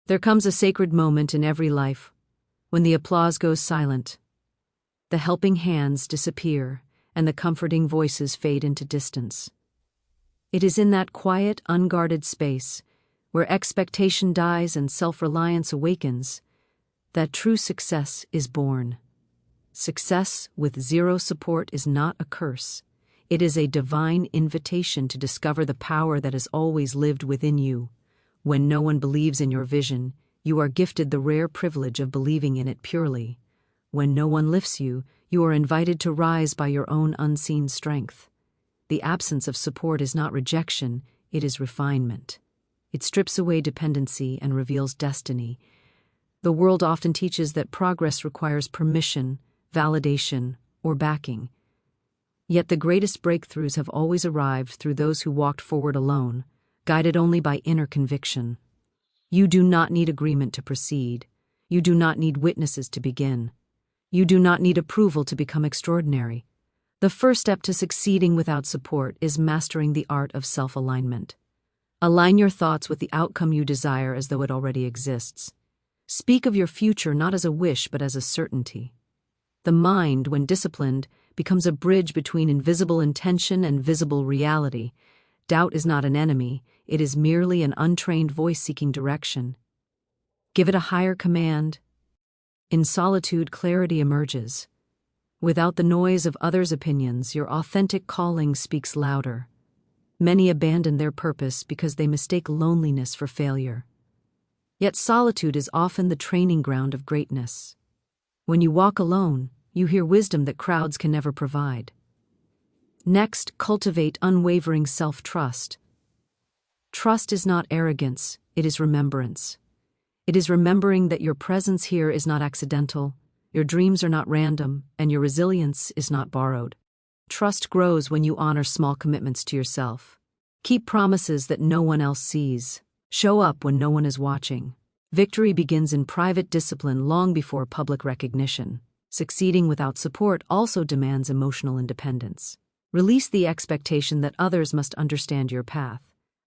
There comes a sacred moment in every life when the applause goes silent, the helping hands disappear, and the comforting voices fade into distance. It is in that quiet, unguarded space, where expectation dies and self-reliance awakens, that true success is born. Success with zero support is not a curse. It is a divine invitation to discover the power that has always lived within you. When no one believes in your vision, you are gifted the rare privilege of believing in it purely. When no one lifts you, you are invited to rise by your own unseen strength. The absence of support is not rejection, it is refinement. It strips away dependency and reveals destiny. The world often teaches that progress requires permission, validation, or backing. Yet the greatest breakthroughs have always arrived through those who walked forward alone, guided only by inner conviction. You do not need agreement to proceed. You do not need witnesses to begin. You do not need approval to become extraordinary. The first step to succeeding without support is mastering the art of self-alignment. Align your thoughts with the outcome you desire as though it already exists. Speak of your future not as a wish but as a certainty. The mind, when disciplined, becomes a bridge between invisible intention and visible reality. Doubt is not an enemy, it is merely an untrained voice seeking direction. Give it a higher command. In solitude, clarity emerges. Without the noise of others' opinions, your authentic calling speaks louder. Many abandon their purpose because they mistake loneliness for failure. Yet solitude is often the training ground of greatness. When you walk alone, you hear wisdom that crowds can never provide. Next, cultivate unwavering self-trust. Trust is not arrogance, it is remembrance. It is remembering that your presence here is not accidental, your dreams are not random, and your resilience is not borrowed. Trust grows when you honor small commitments to yourself. Keep promises that no one else sees. Show up when no one is watching. Victory begins in private discipline long before public recognition. Succeeding without support also demands emotional independence. Release the expectation that others must understand your path.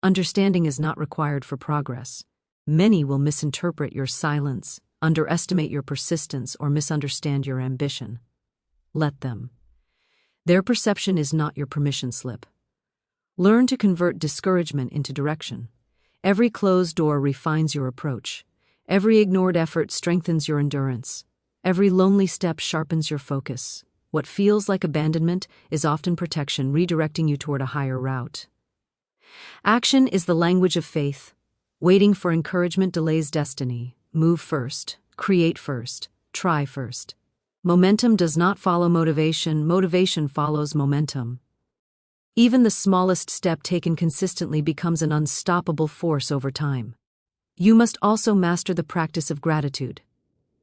Understanding is not required for progress. Many will misinterpret your silence, underestimate your persistence, or misunderstand your ambition. Let them. Their perception is not your permission slip. Learn to convert discouragement into direction. Every closed door refines your approach. Every ignored effort strengthens your endurance. Every lonely step sharpens your focus. What feels like abandonment is often protection, redirecting you toward a higher route. Action is the language of faith. Waiting for encouragement delays destiny. Move first, create first, try first. Momentum does not follow motivation, motivation follows momentum. Even the smallest step taken consistently becomes an unstoppable force over time. You must also master the practice of gratitude.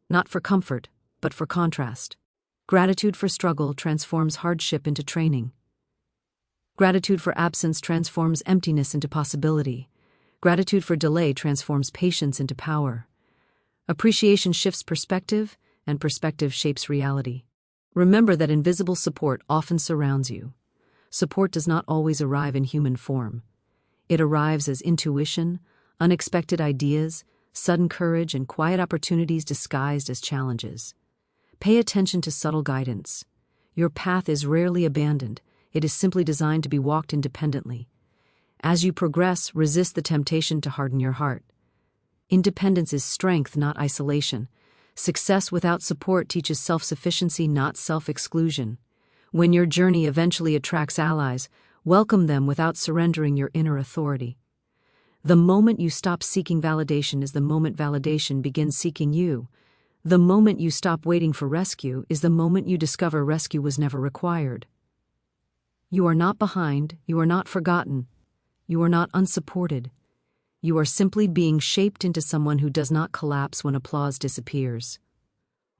Not for comfort, but for contrast. Gratitude for struggle transforms hardship into training. Gratitude for absence transforms emptiness into possibility. Gratitude for delay transforms patience into power. Appreciation shifts perspective, and perspective shapes reality. Remember that invisible support often surrounds you. Support does not always arrive in human form. It arrives as intuition, unexpected ideas, sudden courage, and quiet opportunities disguised as challenges. Pay attention to subtle guidance. Your path is rarely abandoned. It is simply designed to be walked independently. As you progress, resist the temptation to harden your heart. Independence is strength, not isolation. Success without support teaches self-sufficiency, not self-exclusion. When your journey eventually attracts allies, welcome them without surrendering your inner authority. The moment you stop seeking validation is the moment validation begins seeking you. The moment you stop waiting for rescue is the moment you discover rescue was never required. You are not behind, you are not forgotten, you are not unsupported. You are simply being shaped into someone who does not collapse when applause disappears.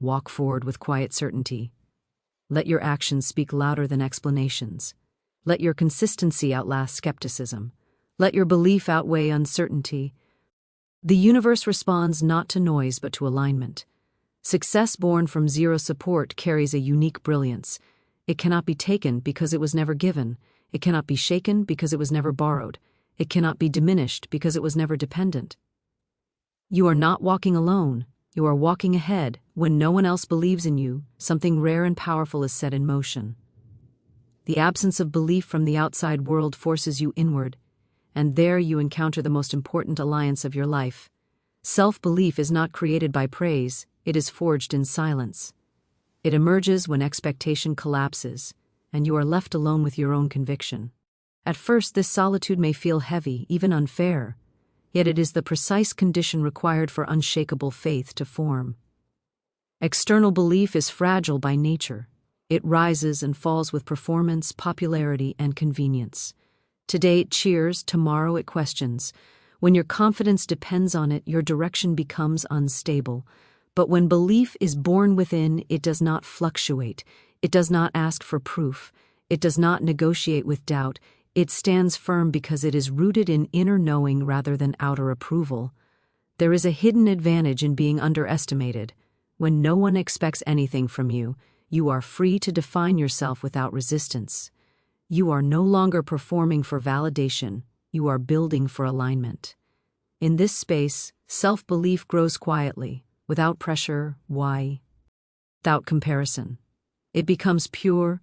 Walk forward with quiet certainty. Let your actions speak louder than explanations. Let your consistency outlast skepticism. Let your belief outweigh uncertainty. The universe responds not to noise but to alignment. Success born from zero support carries a unique brilliance. It cannot be taken because it was never given. It cannot be shaken because it was never borrowed. It cannot be diminished because it was never dependent. You are not walking alone. You are walking ahead. When no one else believes in you, something rare and powerful is set in motion. The absence of belief from the outside world forces you inward, and there you encounter the most important alliance of your life. Self-belief is not created by praise, it is forged in silence. It emerges when expectation collapses, and you are left alone with your own conviction. At first, this solitude may feel heavy, even unfair, yet it is the precise condition required for unshakable faith to form. External belief is fragile by nature. It rises and falls with performance, popularity, and convenience. Today it cheers, tomorrow it questions. When your confidence depends on it, your direction becomes unstable. But when belief is born within, it does not fluctuate. It does not ask for proof. It does not negotiate with doubt. It stands firm because it is rooted in inner knowing rather than outer approval. There is a hidden advantage in being underestimated. When no one expects anything from you, you are free to define yourself without resistance. You are no longer performing for validation. You are building for alignment. In this space, self-belief grows quietly, without pressure, without comparison. It becomes pure,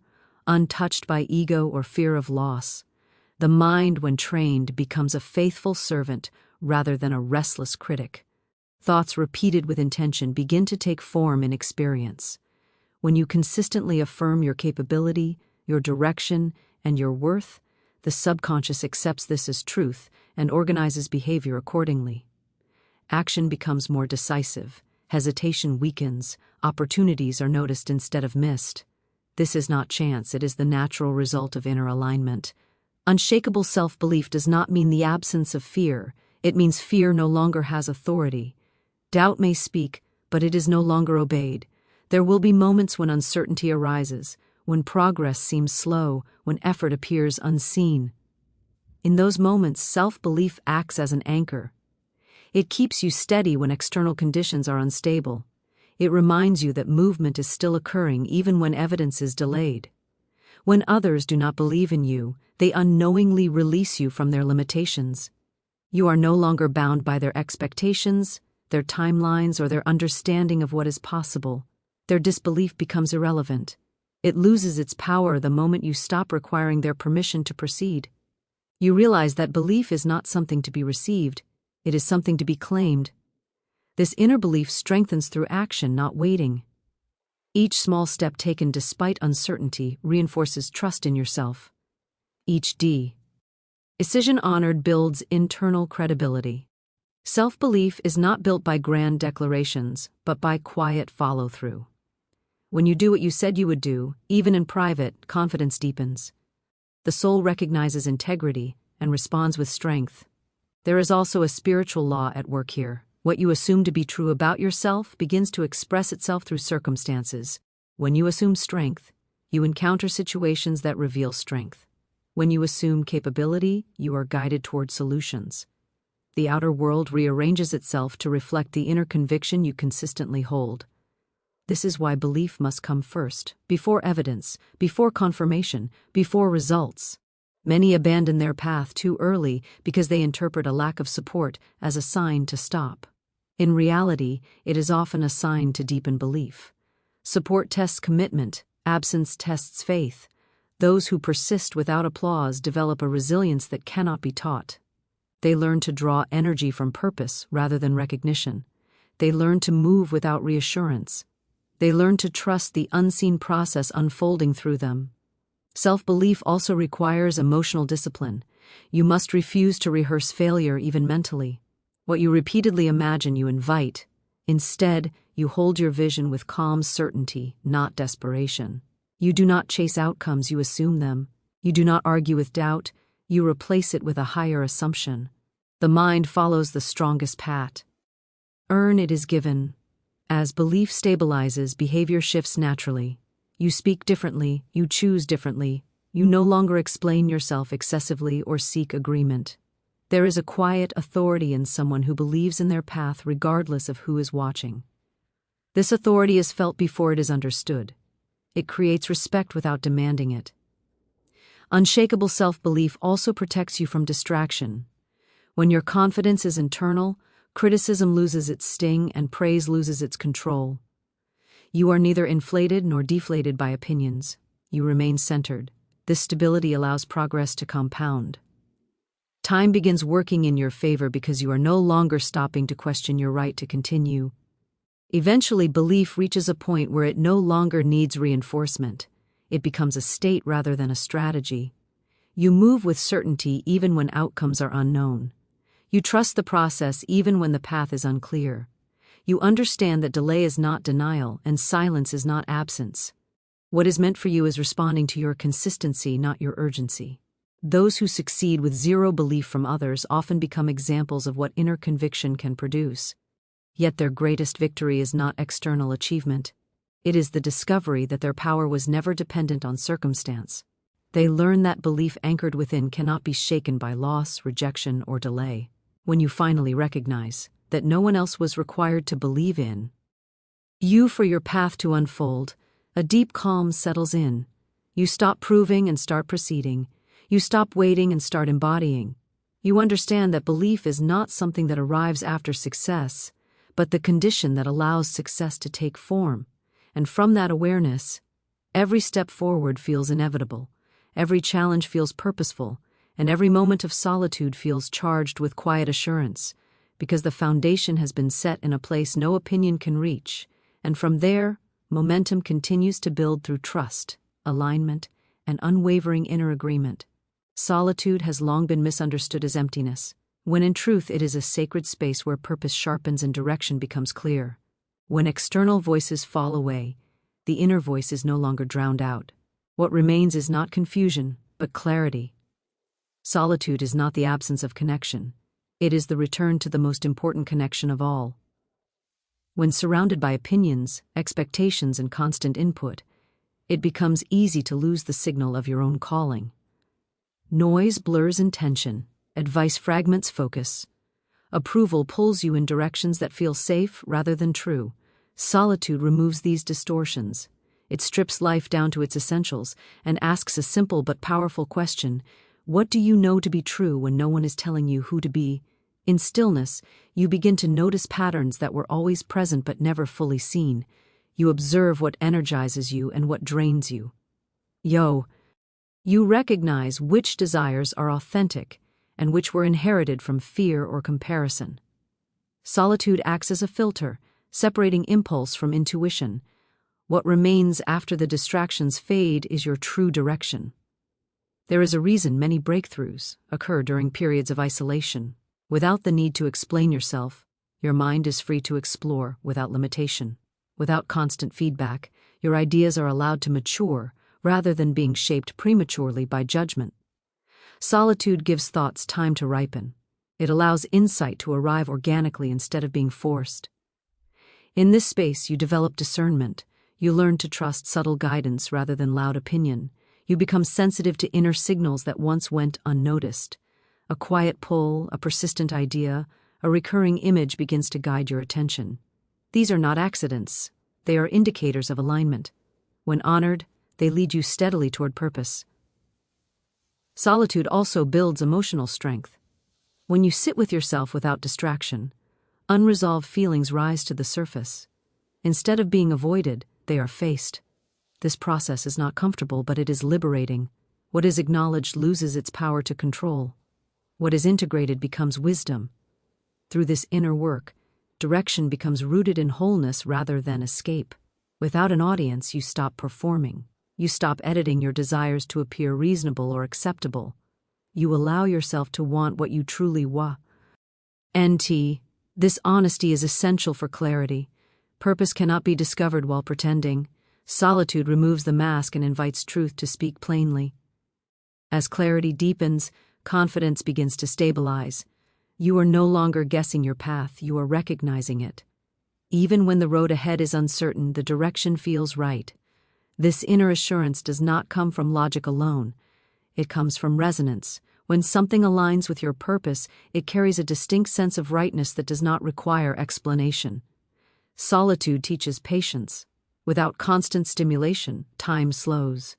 untouched by ego or fear of loss. The mind, when trained, becomes a faithful servant rather than a restless critic. Thoughts repeated with intention begin to take form in experience. When you consistently affirm your capability, your direction, and your worth, the subconscious accepts this as truth and organizes behavior accordingly. Action becomes more decisive, hesitation weakens, opportunities are noticed instead of missed. This is not chance, it is the natural result of inner alignment. Unshakable self-belief does not mean the absence of fear, it means fear no longer has authority. Doubt may speak, but it is no longer obeyed. There will be moments when uncertainty arises, when progress seems slow, when effort appears unseen. In those moments, self-belief acts as an anchor. It keeps you steady when external conditions are unstable. It reminds you that movement is still occurring even when evidence is delayed. When others do not believe in you, they unknowingly release you from their limitations. You are no longer bound by their expectations, their timelines, or their understanding of what is possible. Their disbelief becomes irrelevant. It loses its power the moment you stop requiring their permission to proceed. You realize that belief is not something to be received, it is something to be claimed. This inner belief strengthens through action, not waiting. Each small step taken despite uncertainty reinforces trust in yourself. Each decision honored builds internal credibility. Self-belief is not built by grand declarations, but by quiet follow-through. When you do what you said you would do, even in private, confidence deepens. The soul recognizes integrity and responds with strength. There is also a spiritual law at work here. What you assume to be true about yourself begins to express itself through circumstances. When you assume strength, you encounter situations that reveal strength. When you assume capability, you are guided toward solutions. The outer world rearranges itself to reflect the inner conviction you consistently hold. This is why belief must come first, before evidence, before confirmation, before results. Many abandon their path too early because they interpret a lack of support as a sign to stop. In reality, it is often a sign to deepen belief. Support tests commitment, absence tests faith. Those who persist without applause develop a resilience that cannot be taught. They learn to draw energy from purpose rather than recognition. They learn to move without reassurance. They learn to trust the unseen process unfolding through them. Self-belief also requires emotional discipline. You must refuse to rehearse failure even mentally. What you repeatedly imagine, you invite. Instead, you hold your vision with calm certainty, not desperation. You do not chase outcomes, you assume them. You do not argue with doubt, you replace it with a higher assumption. The mind follows the strongest path. Earn it is given. As belief stabilizes, behavior shifts naturally. You speak differently, you choose differently, you no longer explain yourself excessively or seek agreement. There is a quiet authority in someone who believes in their path regardless of who is watching. This authority is felt before it is understood. It creates respect without demanding it. Unshakable self-belief also protects you from distraction. When your confidence is internal, Criticism loses its sting and praise loses its control. You are neither inflated nor deflated by opinions. You remain centered. This stability allows progress to compound. Time begins working in your favor because you are no longer stopping to question your right to continue. Eventually, belief reaches a point where it no longer needs reinforcement. It becomes a state rather than a strategy. You move with certainty even when outcomes are unknown. You trust the process even when the path is unclear. You understand that delay is not denial and silence is not absence. What is meant for you is responding to your consistency, not your urgency. Those who succeed with zero belief from others often become examples of what inner conviction can produce. Yet their greatest victory is not external achievement. It is the discovery that their power was never dependent on circumstance. They learn that belief anchored within cannot be shaken by loss, rejection, or delay. When you finally recognize that no one else was required to believe in you for your path to unfold, a deep calm settles in. You stop proving and start proceeding. You stop waiting and start embodying. You understand that belief is not something that arrives after success, but the condition that allows success to take form. And from that awareness, every step forward feels inevitable, every challenge feels purposeful, and every moment of solitude feels charged with quiet assurance, because the foundation has been set in a place no opinion can reach, and from there, momentum continues to build through trust, alignment, and unwavering inner agreement. Solitude has long been misunderstood as emptiness, when in truth it is a sacred space where purpose sharpens and direction becomes clear. When external voices fall away, the inner voice is no longer drowned out. What remains is not confusion, but clarity. Solitude is not the absence of connection. It is the return to the most important connection of all. When surrounded by opinions, expectations, and constant input, it becomes easy to lose the signal of your own calling. Noise blurs intention, advice fragments focus. Approval pulls you in directions that feel safe rather than true. Solitude removes these distortions. It strips life down to its essentials and asks a simple but powerful question: what do you know to be true when no one is telling you who to be? In stillness, you begin to notice patterns that were always present but never fully seen. You observe what energizes you and what drains you. You recognize which desires are authentic and which were inherited from fear or comparison. Solitude acts as a filter, separating impulse from intuition. What remains after the distractions fade is your true direction. There is a reason many breakthroughs occur during periods of isolation. Without the need to explain yourself, your mind is free to explore without limitation. Without constant feedback, your ideas are allowed to mature rather than being shaped prematurely by judgment. Solitude gives thoughts time to ripen. It allows insight to arrive organically instead of being forced. In this space, you develop discernment. You learn to trust subtle guidance rather than loud opinion. You become sensitive to inner signals that once went unnoticed. A quiet pull, a persistent idea, a recurring image begins to guide your attention. These are not accidents. They are indicators of alignment. When honored, they lead you steadily toward purpose. Solitude also builds emotional strength. When you sit with yourself without distraction, unresolved feelings rise to the surface. Instead of being avoided, they are faced. This process is not comfortable, but it is liberating. What is acknowledged loses its power to control. What is integrated becomes wisdom. Through this inner work, direction becomes rooted in wholeness rather than escape. Without an audience, you stop performing. You stop editing your desires to appear reasonable or acceptable. You allow yourself to want what you truly want. This honesty is essential for clarity. Purpose cannot be discovered while pretending. Solitude removes the mask and invites truth to speak plainly. As clarity deepens, confidence begins to stabilize. You are no longer guessing your path, you are recognizing it. Even when the road ahead is uncertain, the direction feels right. This inner assurance does not come from logic alone. It comes from resonance. When something aligns with your purpose, it carries a distinct sense of rightness that does not require explanation. Solitude teaches patience. Without constant stimulation, time slows.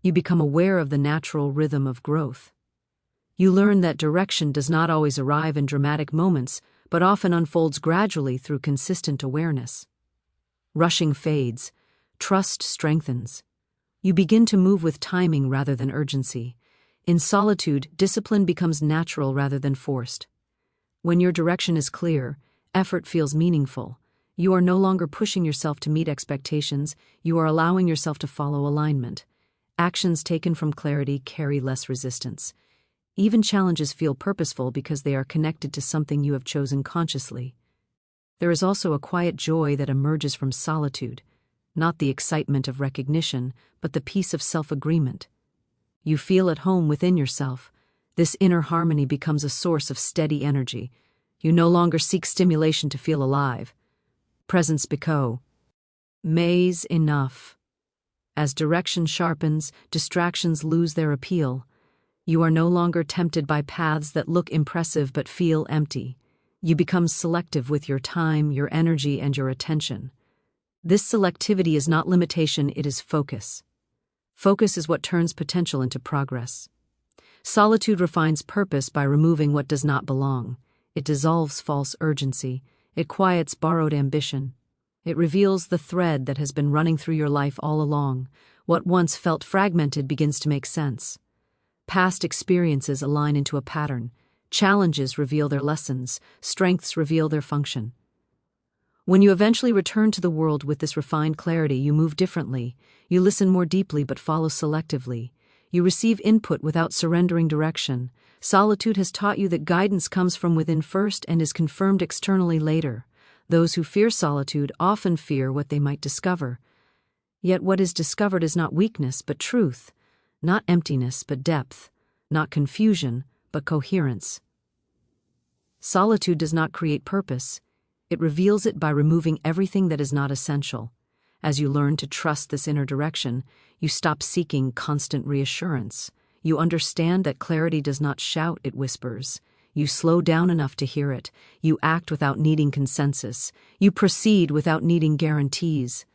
You become aware of the natural rhythm of growth. You learn that direction does not always arrive in dramatic moments, but often unfolds gradually through consistent awareness. Rushing fades, trust strengthens. You begin to move with timing rather than urgency. In solitude, discipline becomes natural rather than forced. When your direction is clear, effort feels meaningful. You are no longer pushing yourself to meet expectations, you are allowing yourself to follow alignment. Actions taken from clarity carry less resistance. Even challenges feel purposeful because they are connected to something you have chosen consciously. There is also a quiet joy that emerges from solitude, not the excitement of recognition, but the peace of self-agreement. You feel at home within yourself. This inner harmony becomes a source of steady energy. You no longer seek stimulation to feel alive. Presence becomes enough. As direction sharpens, distractions lose their appeal. You are no longer tempted by paths that look impressive but feel empty. You become selective with your time, your energy, and your attention. This selectivity is not limitation, it is focus. Focus is what turns potential into progress. Solitude refines purpose by removing what does not belong. It dissolves false urgency. It quiets borrowed ambition. It reveals the thread that has been running through your life all along. What once felt fragmented begins to make sense. Past experiences align into a pattern. Challenges reveal their lessons. Strengths reveal their function. When you eventually return to the world with this refined clarity, you move differently. You listen more deeply but follow selectively. You receive input without surrendering direction. Solitude has taught you that guidance comes from within first and is confirmed externally later. Those who fear solitude often fear what they might discover. Yet what is discovered is not weakness but truth, not emptiness but depth, not confusion but coherence. Solitude does not create purpose. It reveals it by removing everything that is not essential. As you learn to trust this inner direction, you stop seeking constant reassurance. You understand that clarity does not shout, it whispers. You slow down enough to hear it. You act without needing consensus. You proceed without needing guarantees.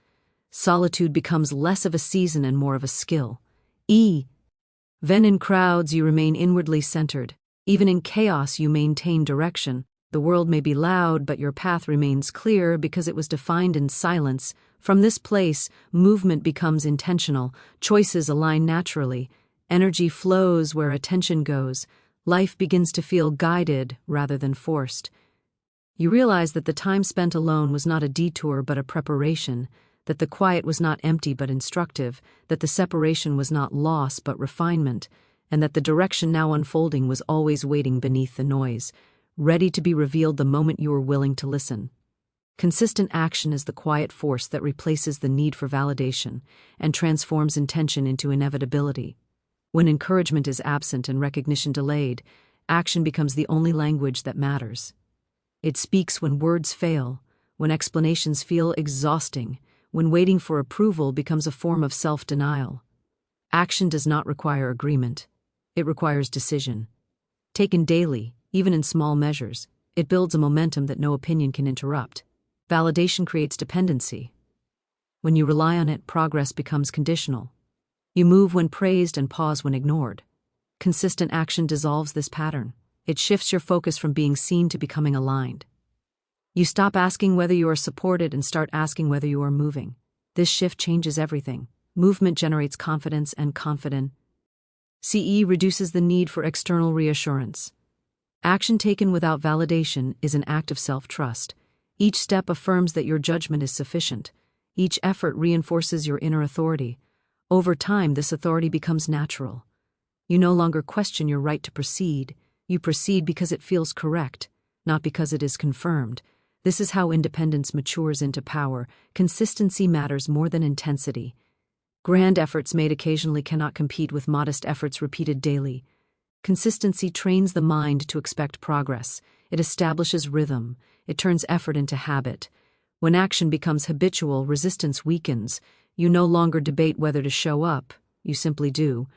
Solitude becomes less of a season and more of a skill. When in crowds, you remain inwardly centered. Even in chaos, you maintain direction. The world may be loud, but your path remains clear because it was defined in silence. From this place, movement becomes intentional. Choices align naturally. Energy flows where attention goes. Life begins to feel guided rather than forced. You realize that the time spent alone was not a detour but a preparation, that the quiet was not empty but instructive, that the separation was not loss but refinement, and that the direction now unfolding was always waiting beneath the noise, ready to be revealed the moment you were willing to listen. Consistent action is the quiet force that replaces the need for validation and transforms intention into inevitability. When encouragement is absent and recognition delayed, action becomes the only language that matters. It speaks when words fail, when explanations feel exhausting, when waiting for approval becomes a form of self-denial. Action does not require agreement. It requires decision. Taken daily, even in small measures, it builds a momentum that no opinion can interrupt. Validation creates dependency. When you rely on it, progress becomes conditional. You move when praised and pause when ignored. Consistent action dissolves this pattern. It shifts your focus from being seen to becoming aligned. You stop asking whether you are supported and start asking whether you are moving. This shift changes everything. Movement generates confidence, and confidence reduces the need for external reassurance. Action taken without validation is an act of self-trust. Each step affirms that your judgment is sufficient. Each effort reinforces your inner authority. Over time, this authority becomes natural. You no longer question your right to proceed. You proceed because it feels correct, not because it is confirmed. This is how independence matures into power. Consistency matters more than intensity. Grand efforts made occasionally cannot compete with modest efforts repeated daily. Consistency trains the mind to expect progress. It establishes rhythm. It turns effort into habit. When action becomes habitual, resistance weakens. You no longer debate whether to show up, you simply do.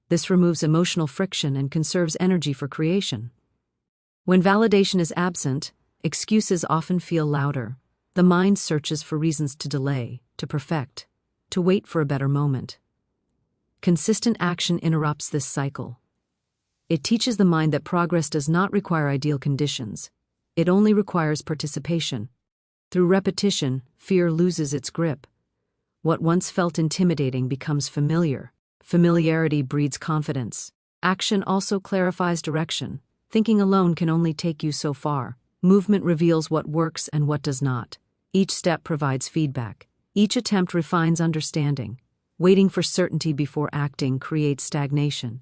This removes emotional friction and conserves energy for creation. When validation is absent, excuses often feel louder. The mind searches for reasons to delay, to perfect, to wait for a better moment. Consistent action interrupts this cycle. It teaches the mind that progress does not require ideal conditions. It only requires participation. Through repetition, fear loses its grip. What once felt intimidating becomes familiar. Familiarity breeds confidence. Action also clarifies direction. Thinking alone can only take you so far. Movement reveals what works and what does not. Each step provides feedback. Each attempt refines understanding. Waiting for certainty before acting creates stagnation.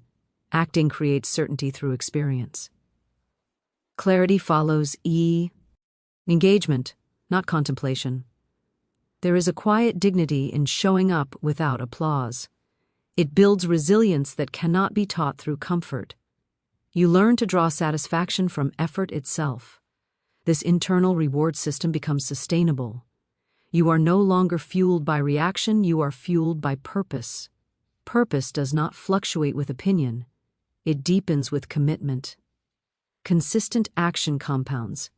Acting creates certainty through experience. Clarity follows engagement, not contemplation. There is a quiet dignity in showing up without applause. It builds resilience that cannot be taught through comfort. You learn to draw satisfaction from effort itself. This internal reward system becomes sustainable. You are no longer fueled by reaction, you are fueled by purpose. Purpose does not fluctuate with opinion. It deepens with commitment. Consistent action compounds.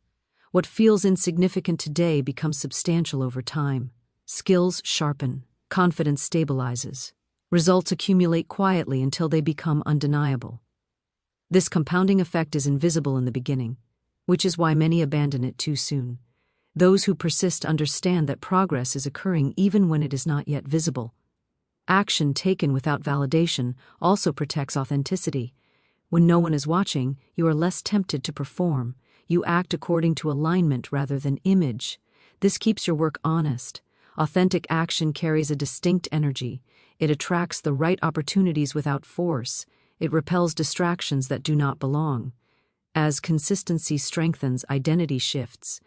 What feels insignificant today becomes substantial over time. Skills sharpen. Confidence stabilizes. Results accumulate quietly until they become undeniable. This compounding effect is invisible in the beginning, which is why many abandon it too soon. Those who persist understand that progress is occurring even when it is not yet visible. Action taken without validation also protects authenticity. When no one is watching, you are less tempted to perform. You act according to alignment rather than image. This keeps your work honest. Authentic action carries a distinct energy. It attracts the right opportunities without force. It repels distractions that do not belong. As consistency strengthens, identity shifts.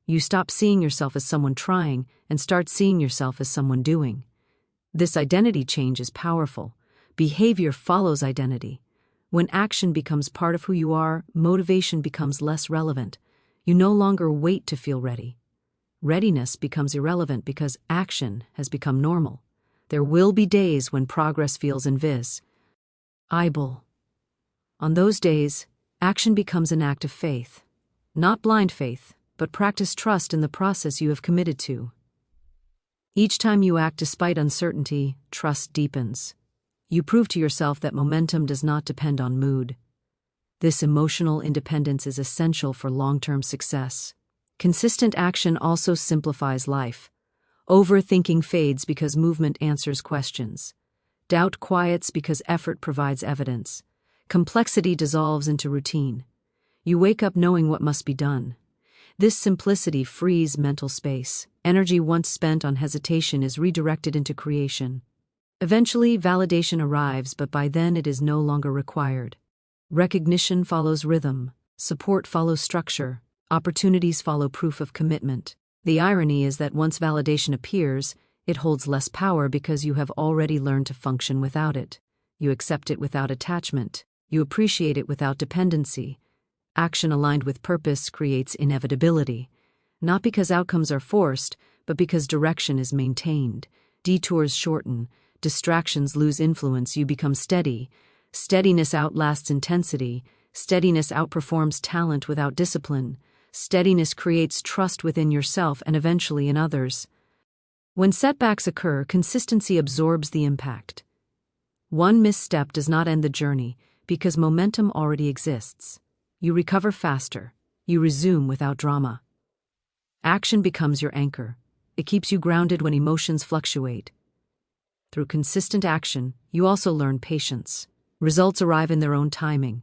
You stop seeing yourself as someone trying and start seeing yourself as someone doing. This identity change is powerful. Behavior follows identity. When action becomes part of who you are, motivation becomes less relevant. You no longer wait to feel ready. Readiness becomes irrelevant because action has become normal. There will be days when progress feels invisible. On those days, action becomes an act of faith. Not blind faith, but practice trust in the process you have committed to. Each time you act despite uncertainty, trust deepens. You prove to yourself that momentum does not depend on mood. This emotional independence is essential for long-term success. Consistent action also simplifies life. Overthinking fades because movement answers questions. Doubt quiets because effort provides evidence. Complexity dissolves into routine. You wake up knowing what must be done. This simplicity frees mental space. Energy once spent on hesitation is redirected into creation. Eventually, validation arrives, but by then it is no longer required. Recognition follows rhythm. Support follows structure. Opportunities follow proof of commitment. The irony is that once validation appears, it holds less power because you have already learned to function without it. You accept it without attachment. You appreciate it without dependency. Action aligned with purpose creates inevitability. Not because outcomes are forced, but because direction is maintained. Detours shorten. Distractions lose influence. You become steady. Steadiness outlasts intensity. Steadiness outperforms talent without discipline. Steadiness creates trust within yourself and eventually in others. When setbacks occur, consistency absorbs the impact. One misstep does not end the journey because momentum already exists. You recover faster. You resume without drama. Action becomes your anchor. It keeps you grounded when emotions fluctuate. Through consistent action, you also learn patience. Results arrive in their own timing.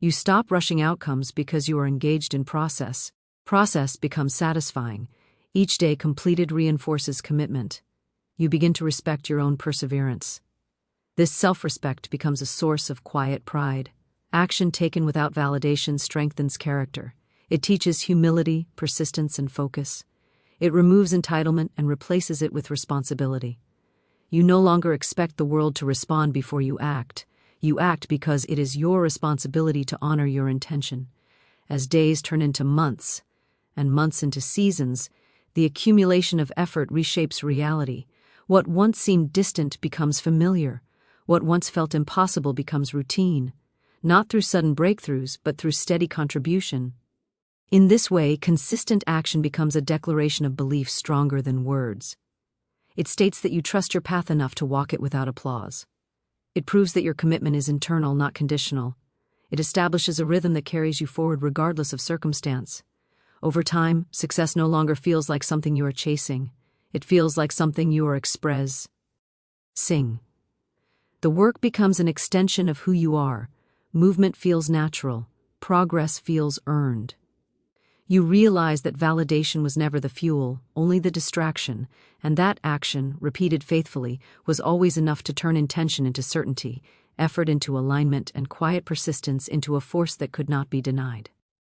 You stop rushing outcomes because you are engaged in process. Process becomes satisfying. Each day completed reinforces commitment. You begin to respect your own perseverance. This self-respect becomes a source of quiet pride. Action taken without validation strengthens character. It teaches humility, persistence, and focus. It removes entitlement and replaces it with responsibility. You no longer expect the world to respond before you act. You act because it is your responsibility to honor your intention. As days turn into months, and months into seasons, the accumulation of effort reshapes reality. What once seemed distant becomes familiar. What once felt impossible becomes routine, not through sudden breakthroughs, but through steady contribution. In this way, consistent action becomes a declaration of belief stronger than words. It states that you trust your path enough to walk it without applause. It proves that your commitment is internal, not conditional. It establishes a rhythm that carries you forward regardless of circumstance. Over time, success no longer feels like something you are chasing. It feels like something you are expressing. The work becomes an extension of who you are. Movement feels natural. Progress feels earned. You realize that validation was never the fuel, only the distraction, and that action, repeated faithfully, was always enough to turn intention into certainty, effort into alignment, and quiet persistence into a force that could not be denied.